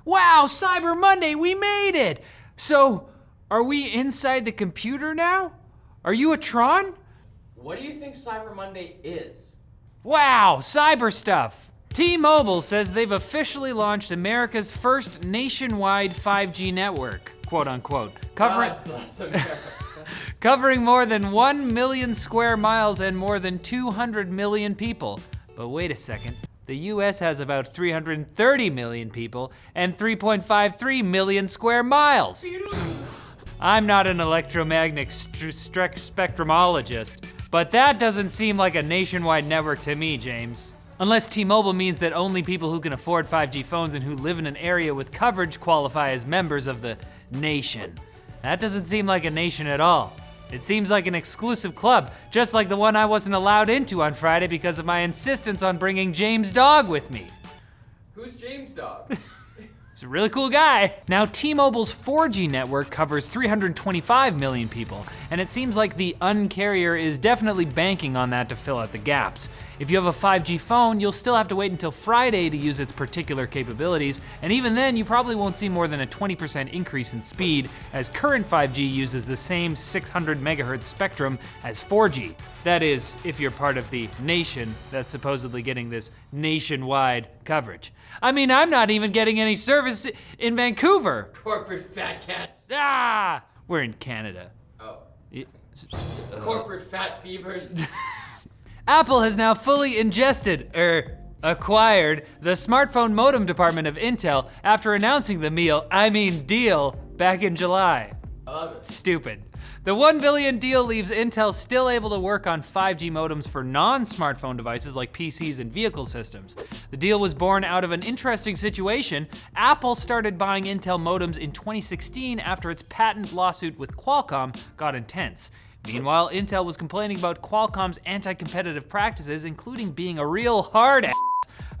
Wow, Cyber Monday, we made it! So, are we inside the computer now? Are you a Tron? What do you think Cyber Monday is? Wow, cyber stuff. T-Mobile says they've officially launched America's first nationwide 5G network, quote unquote, God bless America. covering more than 1 million square miles and more than 200 million people. But wait a second, the US has about 330 million people and 3.53 million square miles. I'm not an electromagnetic spectrumologist, but that doesn't seem like a nationwide network to me, James. Unless T-Mobile means that only people who can afford 5G phones and who live in an area with coverage qualify as members of the nation. That doesn't seem like a nation at all. It seems like an exclusive club, just like the one I wasn't allowed into on Friday because of my insistence on bringing James' dog with me. Who's James' dog? He's a really cool guy. Now, T-Mobile's 4G network covers 325 million people, and it seems like the Un-carrier is definitely banking on that to fill out the gaps. If you have a 5G phone, you'll still have to wait until Friday to use its particular capabilities, and even then, you probably won't see more than a 20% increase in speed, as current 5G uses the same 600 megahertz spectrum as 4G. That is, if you're part of the nation that's supposedly getting this nationwide coverage. I mean, I'm not even getting any service in Vancouver. Corporate fat cats. Ah, we're in Canada. Oh. Corporate fat beavers. Apple has now fully acquired the smartphone modem department of Intel after announcing the deal back in July. I love it. Stupid. The $1 billion deal leaves Intel still able to work on 5G modems for non-smartphone devices like PCs and vehicle systems. The deal was born out of an interesting situation. Apple started buying Intel modems in 2016 after its patent lawsuit with Qualcomm got intense. Meanwhile, Intel was complaining about Qualcomm's anti-competitive practices, including being a real hard ass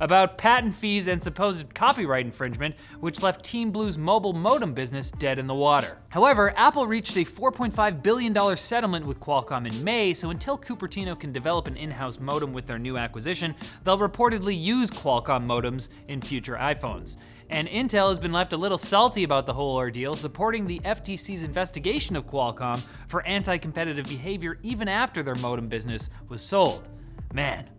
about patent fees and supposed copyright infringement, which left Team Blue's mobile modem business dead in the water. However, Apple reached a $4.5 billion settlement with Qualcomm in May, so until Cupertino can develop an in-house modem with their new acquisition, they'll reportedly use Qualcomm modems in future iPhones. And Intel has been left a little salty about the whole ordeal, supporting the FTC's investigation of Qualcomm for anti-competitive behavior even after their modem business was sold. Man,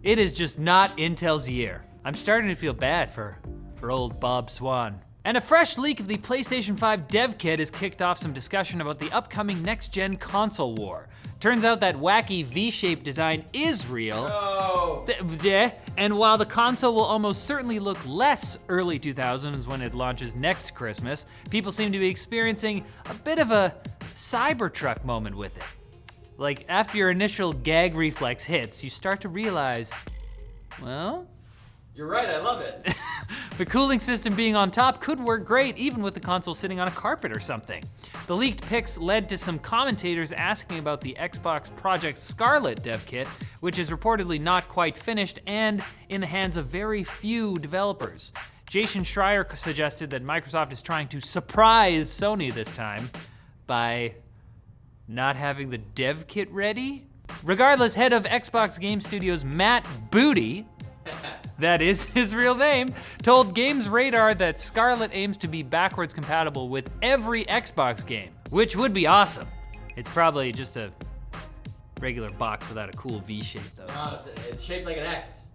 it is just not Intel's year. I'm starting to feel bad for old Bob Swan. And a fresh leak of the PlayStation 5 Dev Kit has kicked off some discussion about the upcoming next-gen console war. Turns out that wacky V-shaped design is real. No. And while the console will almost certainly look less early 2000s when it launches next Christmas, people seem to be experiencing a bit of a Cybertruck moment with it. Like, after your initial gag reflex hits, you start to realize, well, You're right, I love it. the cooling system being on top could work great even with the console sitting on a carpet or something. The leaked pics led to some commentators asking about the Xbox Project Scarlett Dev Kit, which is reportedly not quite finished and in the hands of very few developers. Jason Schreier suggested that Microsoft is trying to surprise Sony this time by not having the dev kit ready? Regardless, head of Xbox Game Studios Matt Booty, that is his real name, told Games Radar that Scarlett aims to be backwards compatible with every Xbox game, which would be awesome. It's probably just a regular box without a cool V shape though. No, it's shaped like an X.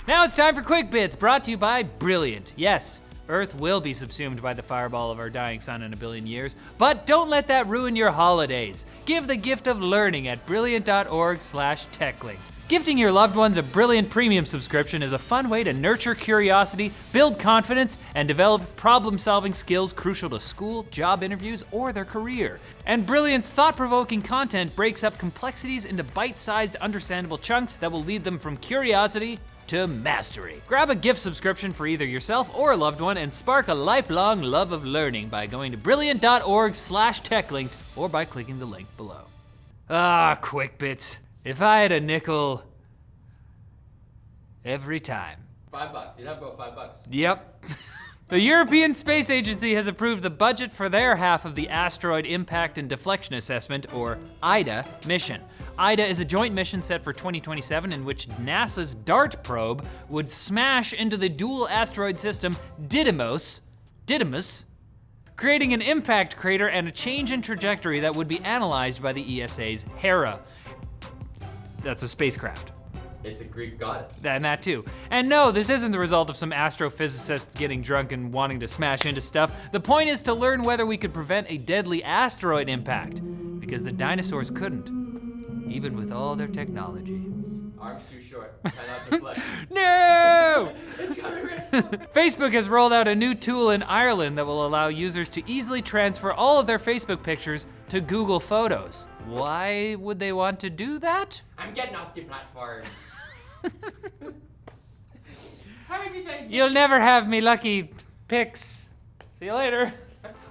Now it's time for Quick Bits, brought to you by Brilliant. Yes, Earth will be subsumed by the fireball of our dying sun in 1 billion years, but don't let that ruin your holidays. Give the gift of learning at brilliant.org/techlinked. Gifting your loved ones a Brilliant Premium subscription is a fun way to nurture curiosity, build confidence, and develop problem-solving skills crucial to school, job interviews, or their career. And Brilliant's thought-provoking content breaks up complexities into bite-sized, understandable chunks that will lead them from curiosity to mastery. Grab a gift subscription for either yourself or a loved one and spark a lifelong love of learning by going to brilliant.org/techlinked or by clicking the link below. Ah, Quick Bits. If I had a nickel every time. $5. You'd have to go $5. Yep. The European Space Agency has approved the budget for their half of the Asteroid Impact and Deflection Assessment, or IDA, mission. IDA is a joint mission set for 2027 in which NASA's DART probe would smash into the dual asteroid system Didymos, creating an impact crater and a change in trajectory that would be analyzed by the ESA's Hera. That's a spacecraft. It's a Greek goddess. And that too. And no, this isn't the result of some astrophysicists getting drunk and wanting to smash into stuff. The point is to learn whether we could prevent a deadly asteroid impact, because the dinosaurs couldn't, even with all their technology. Arms too short, cannot deflect. No! It's coming right. Facebook has rolled out a new tool in Ireland that will allow users to easily transfer all of their Facebook pictures to Google Photos. Why would they want to do that? I'm getting off the platform. How did you take me? You'll never have me lucky pics. See you later.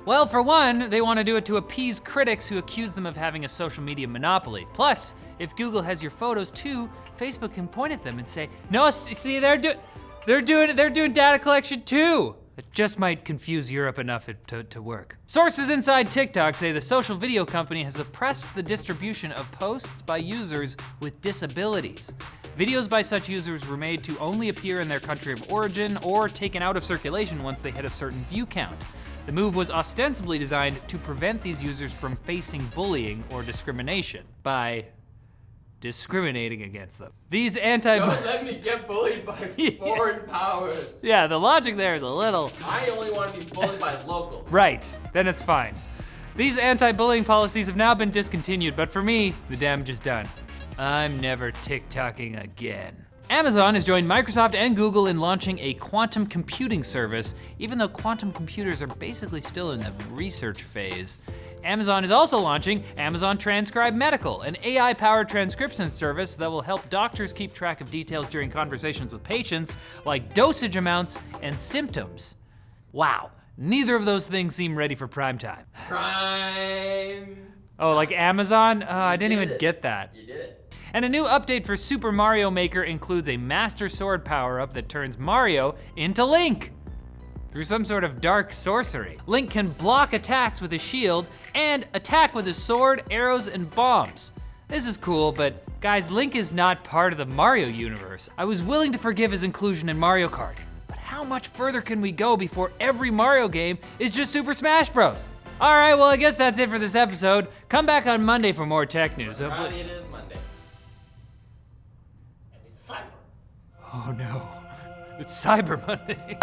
Well, for one, they want to do it to appease critics who accuse them of having a social media monopoly. Plus, if Google has your photos too, Facebook can point at them and say, "No, see, they're doing data collection too." It just might confuse Europe enough to work. Sources inside TikTok say the social video company has suppressed the distribution of posts by users with disabilities. Videos by such users were made to only appear in their country of origin or taken out of circulation once they hit a certain view count. The move was ostensibly designed to prevent these users from facing bullying or discrimination by discriminating against them. These Don't let me get bullied by foreign powers. Yeah, the logic there is a little... I only want to be bullied by local. Right, then it's fine. These anti-bullying policies have now been discontinued, but for me, the damage is done. I'm never TikToking again. Amazon has joined Microsoft and Google in launching a quantum computing service, even though quantum computers are basically still in the research phase. Amazon is also launching Amazon Transcribe Medical, an AI-powered transcription service that will help doctors keep track of details during conversations with patients, like dosage amounts and symptoms. Wow, neither of those things seem ready for prime time. Prime. Oh, like Amazon? I didn't even get that. You did it. And a new update for Super Mario Maker includes a Master Sword power-up that turns Mario into Link through some sort of dark sorcery. Link can block attacks with his shield and attack with his sword, arrows, and bombs. This is cool, but guys, Link is not part of the Mario universe. I was willing to forgive his inclusion in Mario Kart, but how much further can we go before every Mario game is just Super Smash Bros? All right, well, I guess that's it for this episode. Come back on Monday for more tech news. Apparently it is Monday. And it's Cyber. Oh no, it's Cyber Monday.